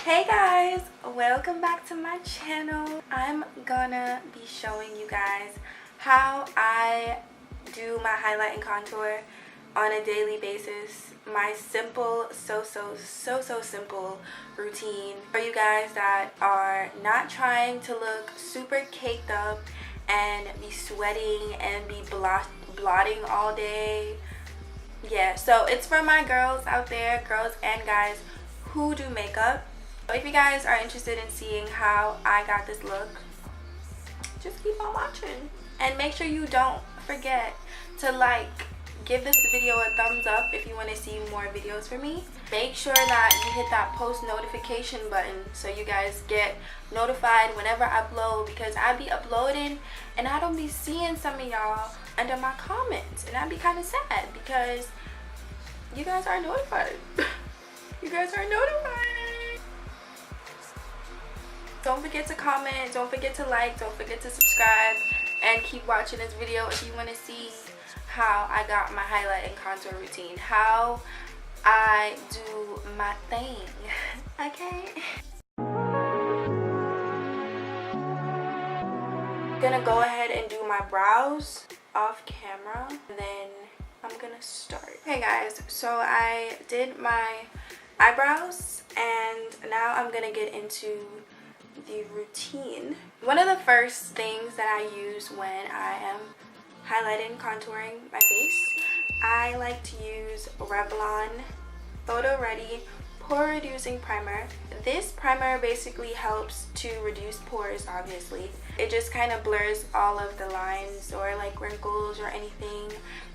Hey guys, welcome back to my channel. I'm gonna be showing you guys how I do my highlight and contour on a daily basis. My simple, so simple routine for you guys that are not trying to look super caked up and be sweating and be blotting all day. Yeah, so it's for my girls out there, girls and guys who do makeup. So if you guys are interested in seeing how I got this look, just keep on watching. And make sure you don't forget to give this video a thumbs up if you want to see more videos from me. Make sure that you hit that post notification button so you guys get notified whenever I upload, because I be uploading and I don't be seeing some of y'all under my comments, and I'd be kind of sad because you guys are notified. You guys are notified. Don't forget to comment, don't forget to like, don't forget to subscribe, and keep watching this video if you want to see how I got my highlight and contour routine, how I do my thing. Okay? I'm gonna go ahead and do my brows off camera, and then I'm gonna start. Hey guys, so I did my eyebrows and now I'm gonna get into the routine. One of the first things that I use when I am highlighting, contouring my face, I like to use Revlon Photo Ready Pore Reducing Primer. This primer basically helps to reduce pores, obviously. It just kind of blurs all of the lines or like wrinkles or anything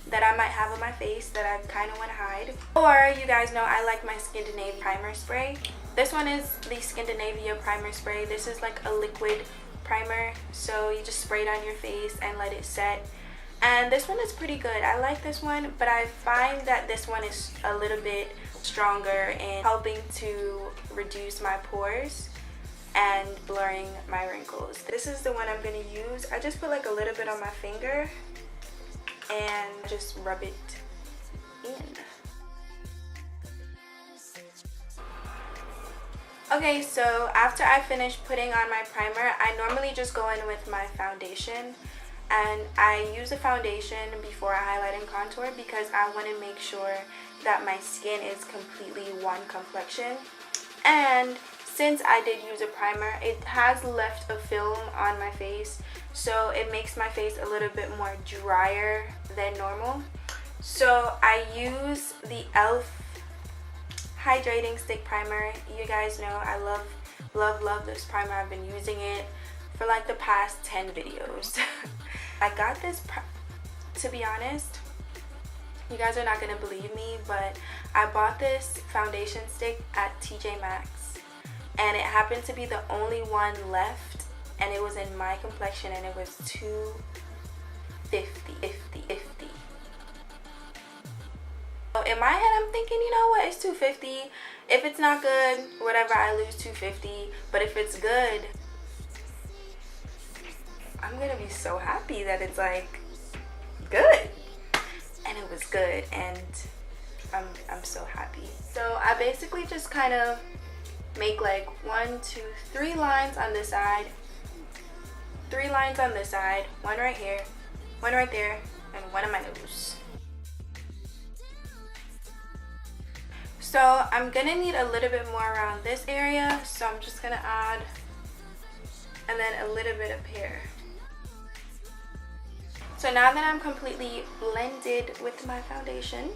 that I might have on my face that I kind of want to hide. Or you guys know I like my Skinfinish primer spray. This one is the Skinfinish primer spray. This is like a liquid primer, so you just spray it on your face and let it set. And this one is pretty good. I like this one, but I find that this one is a little bit stronger in helping to reduce my pores and blurring my wrinkles. This is the one I'm going to use. I just put like a little bit on my finger and just rub it in. Okay, so after I finish putting on my primer, I normally just go in with my foundation, and I use the foundation before I highlight and contour because I want to make sure that my skin is completely one complexion. And since I did use a primer, it has left a film on my face, so it makes my face a little bit more drier than normal. So I use the e.l.f. Hydrating Stick Primer. You guys know I love this primer. I've been using it for like the past 10 videos. I got this, to be honest, you guys are not gonna believe me, but I bought this foundation stick at TJ Maxx, and it happened to be the only one left, and it was in my complexion, and it was $2.50. So in my head, I'm thinking, you know what, it's $2.50. If it's not good, whatever, I lose $2.50. But if it's good, I'm gonna be so happy that it's like good. And it was good, and I'm so happy. So I basically just kind of make like 1, 2, 3 lines on this side, 3 lines on this side, 1 right here, 1 right there, and 1 on my nose. So I'm gonna need a little bit more around this area, so I'm just gonna add, and then a little bit up here. So now that I'm completely blended with my foundation,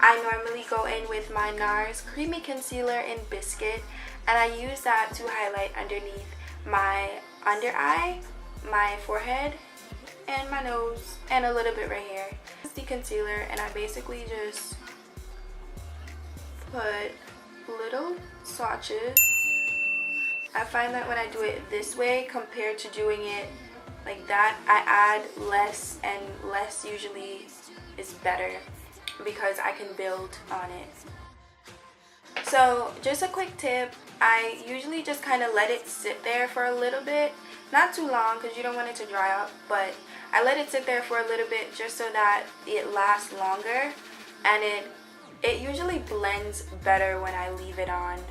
I normally go in with my NARS Creamy Concealer in Biscuit, and I use that to highlight underneath my under eye, my forehead, and my nose, and a little bit right here. This is the concealer, and I basically just put little swatches. I find that when I do it this way compared to doing it like that, I add less, and less usually is better because I can build on it. So just a quick tip, I usually just kind of let it sit there for a little bit, not too long because you don't want it to dry up, but I let it sit there for a little bit just so that it lasts longer, and it usually blends better when I leave it on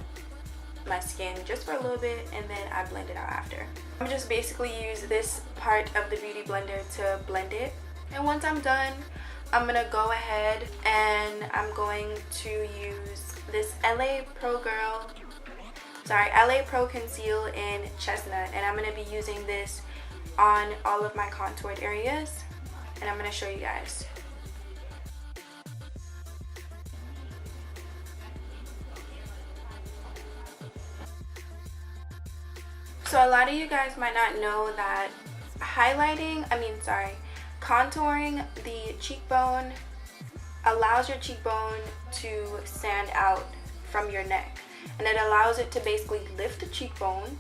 my skin just for a little bit, and then I blend it out after. I'm just basically use this part of the beauty blender to blend it. And once I'm done, I'm gonna go ahead and I'm going to use this LA Pro Conceal in Chestnut, and I'm gonna be using this on all of my contoured areas, and I'm gonna show you guys. So a lot of you guys might not know that contouring the cheekbone allows your cheekbone to stand out from your neck, and it allows it to basically lift the cheekbone.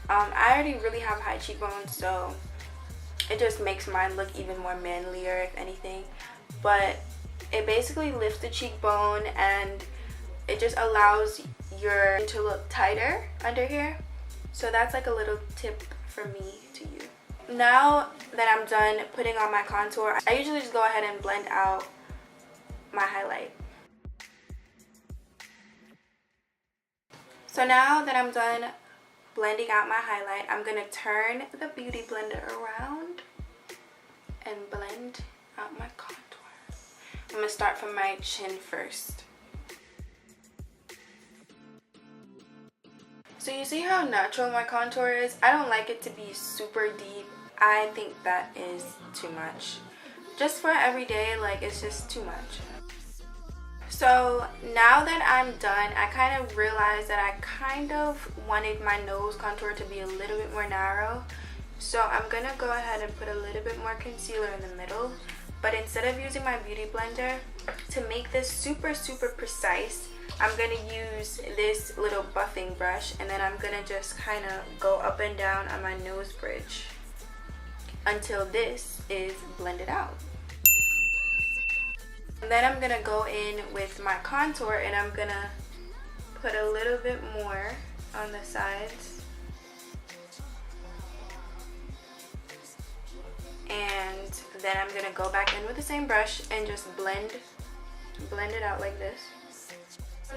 I already really have high cheekbones, so it just makes mine look even more manlier if anything, but it basically lifts the cheekbone and it just allows your to look tighter under here. So that's like a little tip from me to you. Now that I'm done putting on my contour, I usually just go ahead and blend out my highlight. So now that I'm done blending out my highlight, I'm gonna turn the beauty blender around and blend out my contour. I'm gonna start from my chin first. So you see how natural my contour is? I don't like it to be super deep. I think that is too much. Just for every day, like, it's just too much. So now that I'm done, I kind of realized that I kind of wanted my nose contour to be a little bit more narrow. So I'm gonna go ahead and put a little bit more concealer in the middle. But instead of using my beauty blender, to make this super precise, I'm gonna use this little buffing brush, and then I'm gonna just kind of go up and down on my nose bridge until this is blended out. And then I'm gonna go in with my contour, and I'm gonna put a little bit more on the sides. And then I'm gonna go back in with the same brush and just blend it out like this.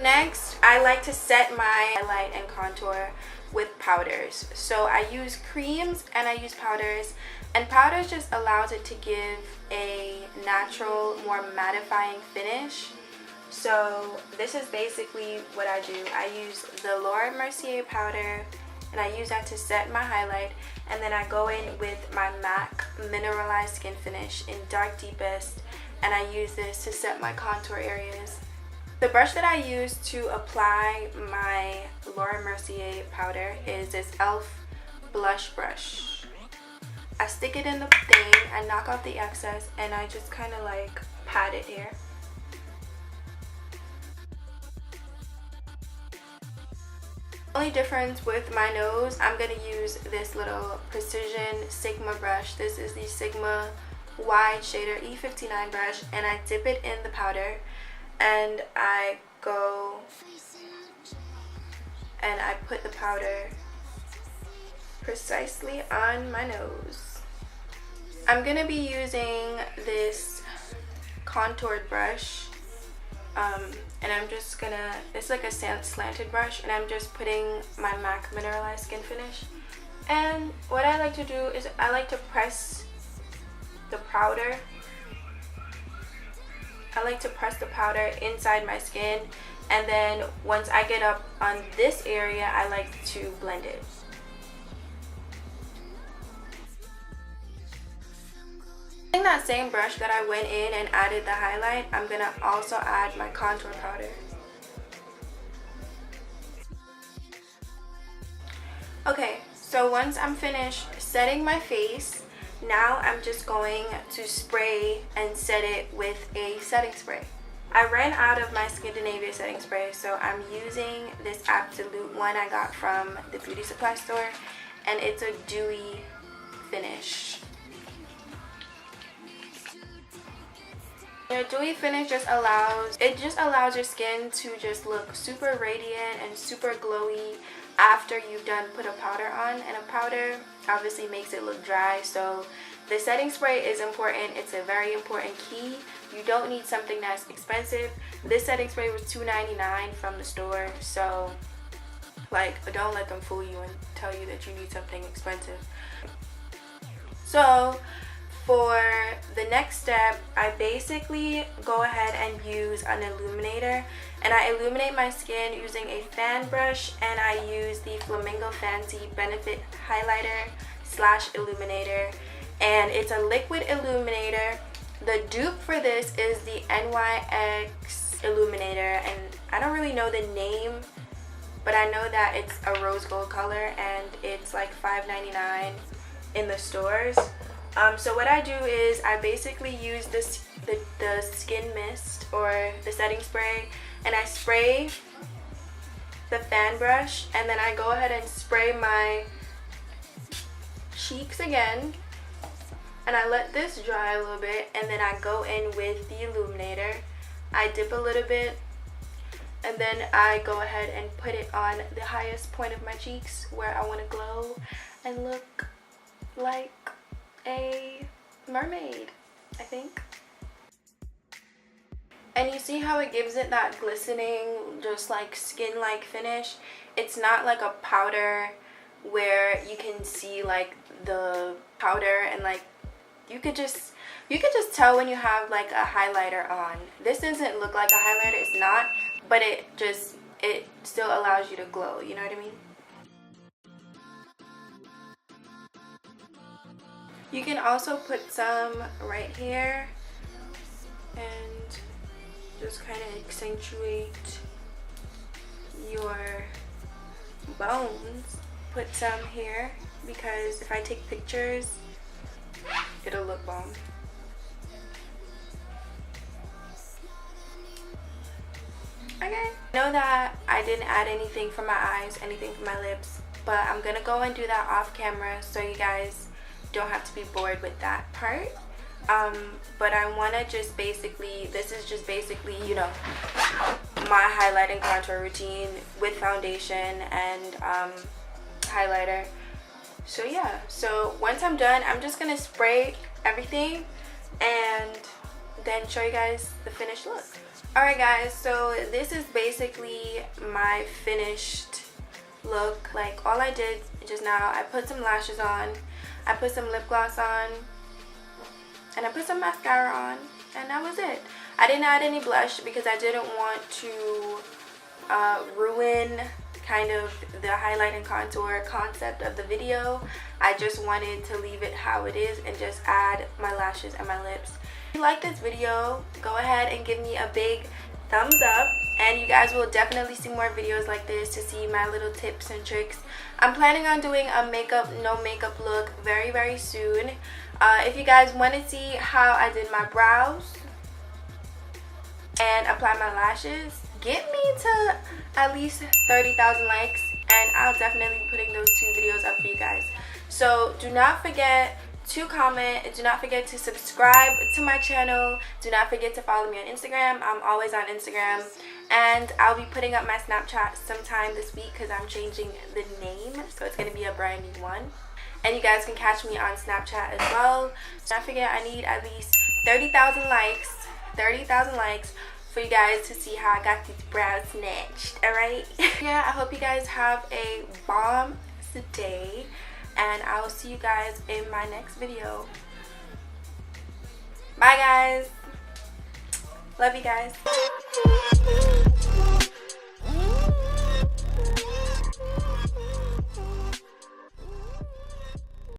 Next, I like to set my highlight and contour with powders. So I use creams and I use powders, and powders just allows it to give a natural, more mattifying finish. So this is basically what I do. I use the Mercier powder, and I use that to set my highlight, and then I go in with my MAC Minerealize Skinfinish in Dark Deepest, and I use this to set my contour areas. The brush that I use to apply my Mercier powder is this e.l.f. blush brush. I stick it in the thing, I knock off the excess, and I just kind of like pat it here. Only difference with my nose, I'm going to use this little Precision Sigma brush. This is the Sigma Wide Shader E59 brush, and I dip it in the powder, and I go and I put the powder precisely on my nose. I'm going to be using this contoured brush, and I'm just gonna, it's like a slanted brush, and I'm just putting my MAC Mineralized Skinfinish. And what I like to do is I like to press the powder. I like to press the powder inside my skin, and then once I get up on this area, I like to blend it. Using that same brush that I went in and added the highlight, I'm gonna also add my contour powder. Okay, so once I'm finished setting my face, now I'm just going to spray and set it with a setting spray. I ran out of my Scandinavia setting spray, so I'm using this Absolute one I got from the beauty supply store, and it's a dewy finish. The dewy finish just allows your skin to just look super radiant and super glowy after you've done put a powder on, and a powder obviously makes it look dry. So the setting spray is important. It's a very important key. You don't need something that's expensive. This setting spray was $2.99 from the store, so Like, don't let them fool you and tell you that you need something expensive. So for the next step, I basically go ahead and use an illuminator, and I illuminate my skin using a fan brush, and I use the Flamingo Fancy Benefit Highlighter / Illuminator, and it's a liquid illuminator. The dupe for this is the NYX Illuminator, and I don't really know the name, but I know that it's a rose gold color and it's like $5.99 in the stores. So what I do is I basically use the skin mist or the setting spray, and I spray the fan brush, and then I go ahead and spray my cheeks again, and I let this dry a little bit, and then I go in with the illuminator. I dip a little bit, and then I go ahead and put it on the highest point of my cheeks where I want to glow and look like a mermaid, I think. And you see how it gives it that glistening, just like skin-like finish? It's not like a powder where you can see like the powder, and like you could just tell when you have like a highlighter on. This doesn't look like a highlighter, it's not, but it still allows you to glow, you know what I mean? You can also put some right here and just kind of accentuate your bones. Put some here because if I take pictures, it'll look bomb. Okay. I know that I didn't add anything for my eyes, anything for my lips, but I'm gonna go and do that off camera so you guys don't have to be bored with that part. But I want to just basically, this is just basically, you know, my highlight and contour routine with foundation and highlighter. So yeah, so once I'm done, I'm just gonna spray everything and then show you guys the finished look. Alright guys, so this is basically my finished look. Like, all I did just now, I put some lashes on, I put some lip gloss on, and I put some mascara on, and that was it. I didn't add any blush because I didn't want to ruin kind of the highlight and contour concept of the video. I just wanted to leave it how it is and just add my lashes and my lips. If you like this video, go ahead and give me a big thumbs up, and you guys will definitely see more videos like this to see my little tips and tricks. I'm planning on doing a makeup, no makeup look very soon. If you guys want to see how I did my brows and apply my lashes, get me to at least 30,000 likes and I'll definitely be putting those 2 videos up for you guys. So do not forget to comment, do not forget to subscribe to my channel, do not forget to follow me on Instagram. I'm always on Instagram, and I'll be putting up my Snapchat sometime this week because I'm changing the name, so it's going to be a brand new one. And you guys can catch me on Snapchat as well. Do not forget, I need at least 30,000 likes for you guys to see how I got these brows snatched, alright? Yeah, I hope you guys have a bomb day, and I will see you guys in my next video. Bye guys. Love you guys.